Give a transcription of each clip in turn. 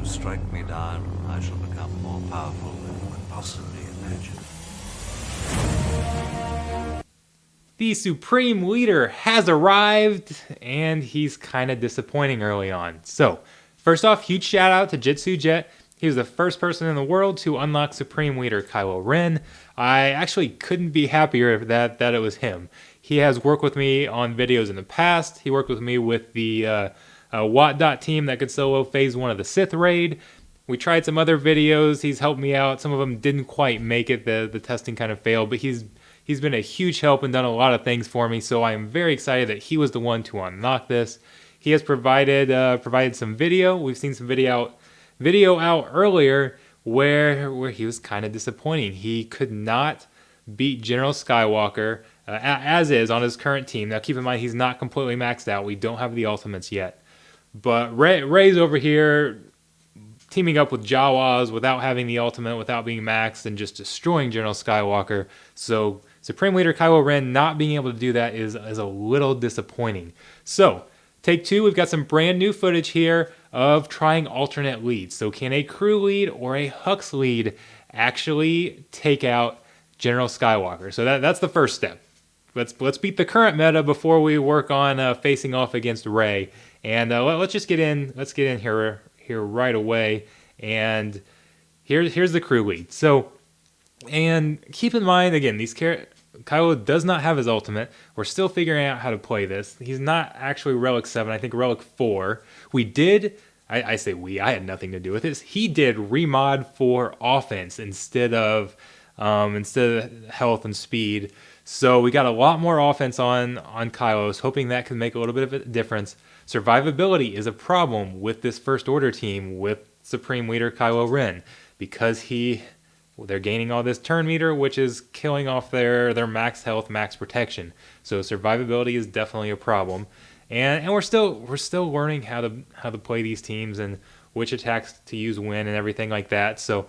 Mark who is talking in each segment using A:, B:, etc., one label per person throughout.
A: strike me down, I shall become more powerful than you could possibly imagine.
B: The Supreme Leader has arrived, and he's kind of disappointing early on. So, first off, huge shout out to Jitsu Jet. He was the first person in the world to unlock Supreme Leader Kylo Ren. I actually couldn't be happier that it was him. He has worked with me on videos in the past. He worked with me with the Watt team that could solo Phase 1 of the Sith Raid. We tried some other videos. He's helped me out. Some of them didn't quite make it. The testing kind of failed, but he's been a huge help and done a lot of things for me, so I am very excited that he was the one to unlock this. He has provided some video. We've seen some video out earlier where he was kind of disappointing. He could not beat General Skywalker as is on his current team. Now keep in mind, he's not completely maxed out. We don't have the ultimates yet. But Rey's over here teaming up with Jawas without having the ultimate, without being maxed, and just destroying General Skywalker. So Supreme Leader Kylo Ren not being able to do that is a little disappointing. So, take two, we've got some brand new footage here of trying alternate leads. So can a crew lead or a Hux lead actually take out General Skywalker? So that's the first step. Let's beat the current meta before we work on facing off against Rey. And let's just get in. Let's get in here right away. And here's the crew lead. So, and keep in mind again, Kylo does not have his ultimate. We're still figuring out how to play this. He's not actually Relic 7. I think Relic 4. We did. I say we. I had nothing to do with this. He did remod for offense instead of health and speed. So we got a lot more offense on Kylo's, hoping that can make a little bit of a difference. Survivability is a problem with this First Order team with Supreme Leader Kylo Ren because they're gaining all this turn meter, which is killing off their max health, max protection. So survivability is definitely a problem, and we're still learning how to play these teams and which attacks to use when and everything like that. So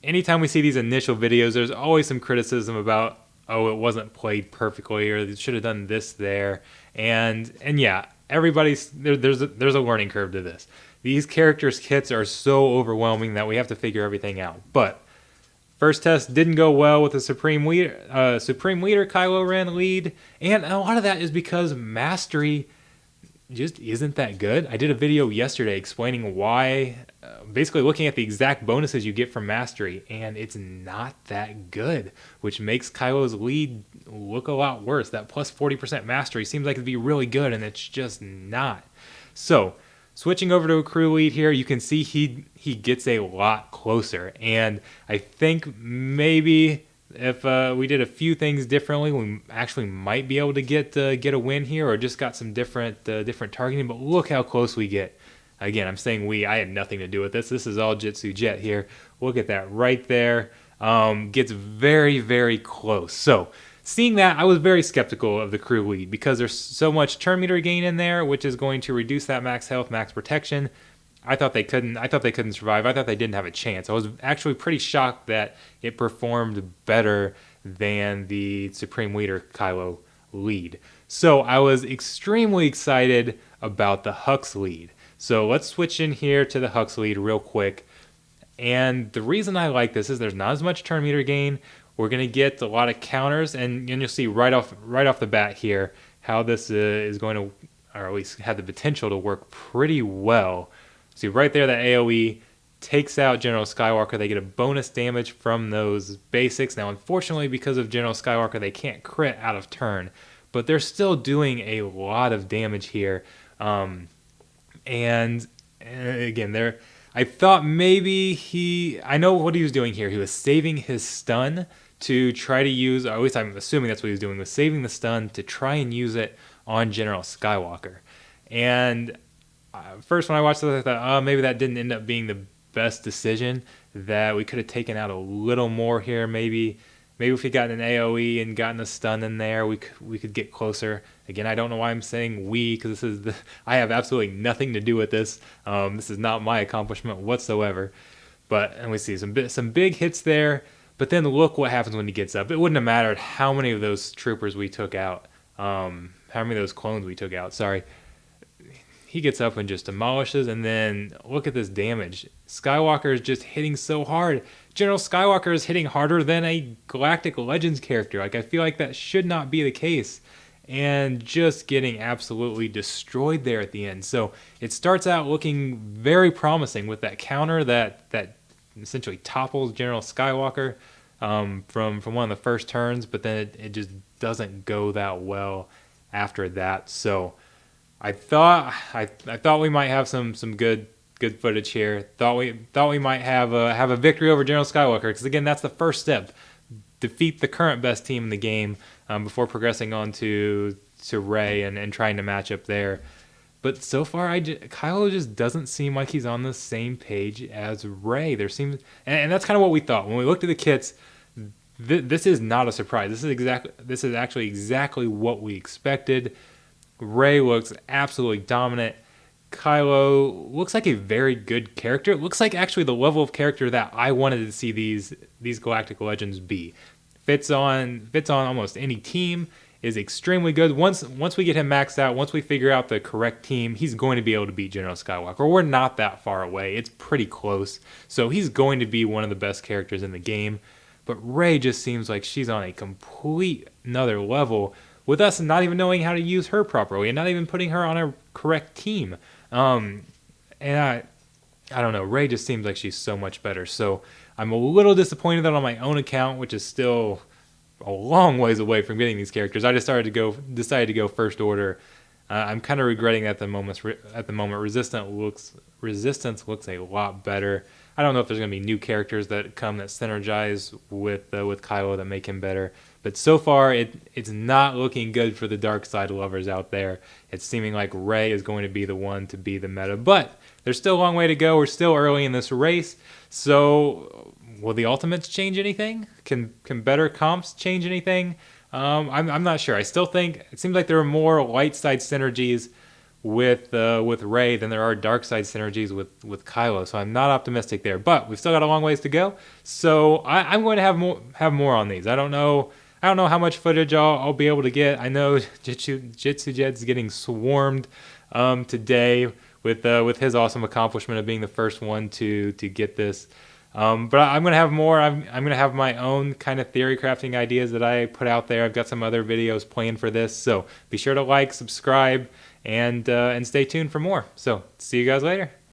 B: anytime we see these initial videos, there's always some criticism about, oh, it wasn't played perfectly, or they should have done this there, and yeah, everybody's there's a learning curve to this. These characters' kits are so overwhelming that we have to figure everything out. But first test didn't go well with the Supreme Leader Kylo Ren lead, and a lot of that is because Mastery just isn't that good. I did a video yesterday explaining why, basically looking at the exact bonuses you get from Mastery, and it's not that good, which makes Kylo's lead look a lot worse. That plus 40% Mastery seems like it'd be really good, and it's just not. So, switching over to a crew lead here, you can see he gets a lot closer, and I think maybe if we did a few things differently, we actually might be able to get a win here, or just got some different targeting. But look how close we get. Again, I'm saying we. I had nothing to do with this. This is all Jitsu Jet here. Look at that right there. Gets very, very close. So seeing that, I was very skeptical of the crew lead because there's so much turn meter gain in there, which is going to reduce that max health, max protection. I thought they couldn't survive. I thought they didn't have a chance. I was actually pretty shocked that it performed better than the Supreme Leader Kylo lead. So I was extremely excited about the Hux lead. So let's switch in here to the Hux lead real quick. And the reason I like this is there's not as much turn meter gain. We're going to get a lot of counters, and you'll see right off the bat here how this is going to, or at least have the potential to work pretty well. See right there, that AoE takes out General Skywalker. They get a bonus damage from those basics. Now, unfortunately, because of General Skywalker, they can't crit out of turn, but they're still doing a lot of damage here. And again, I thought maybe I know what he was doing here. He was saving his stun to try to use, or at least I'm assuming that's what he was doing, was saving the stun to try and use it on General Skywalker. And first, when I watched this, I thought, oh, maybe that didn't end up being the best decision, that we could have taken out a little more here. Maybe if we got an AoE and gotten a stun in there, we could get closer. Again, I don't know why I'm saying we, because I have absolutely nothing to do with this. This is not my accomplishment whatsoever. And we see some big hits there. But then look what happens when he gets up. It wouldn't have mattered how many of those troopers we took out, how many of those clones we took out. Sorry. he gets up and just demolishes, and then look at this damage. Skywalker is just hitting so hard. General Skywalker is hitting harder than a Galactic Legends character. Like, I feel like that should not be the case. And just getting absolutely destroyed there at the end. So it starts out looking very promising with that counter that essentially topples General Skywalker from one of the first turns, but then it just doesn't go that well after that. So I thought we might have some good footage here. Thought we might have a victory over General Skywalker, because again, that's the first step. Defeat the current best team in the game before progressing on to Rey and trying to match up there. But so far, Kylo just doesn't seem like he's on the same page as Rey. And that's kind of what we thought when we looked at the kits. This is not a surprise. This is actually exactly what we expected. Rey looks absolutely dominant. Kylo looks like a very good character. It looks like actually the level of character that I wanted to see these Galactic Legends be. Fits on almost any team. Is extremely good. Once we get him maxed out, once we figure out the correct team, he's going to be able to beat General Skywalker. We're not that far away. It's pretty close. So he's going to be one of the best characters in the game. But Rey just seems like she's on a complete another level, with us not even knowing how to use her properly and not even putting her on a correct team. And I don't know. Rey just seems like she's so much better. So I'm a little disappointed that on my own account, which is still a long ways away from getting these characters, I just decided to go first order. I'm kind of regretting at the moment. Resistance looks a lot better. I don't know if there's going to be new characters that come that synergize with Kylo that make him better. But so far, it's not looking good for the dark side lovers out there. It's seeming like Rey is going to be the one to be the meta. But there's still a long way to go. We're still early in this race. So will the ultimates change anything? Can better comps change anything? I'm not sure. I still think it seems like there are more light side synergies with Rey than there are dark side synergies with Kylo. So I'm not optimistic there. But we've still got a long ways to go. So I'm going to have more on these. I don't know how much footage I'll be able to get. I know Jitsu Jed's getting swarmed today with his awesome accomplishment of being the first one to get this. But I'm going to have more. I'm going to have my own kind of theory crafting ideas that I put out there. I've got some other videos planned for this. So be sure to like, subscribe, and stay tuned for more. So see you guys later.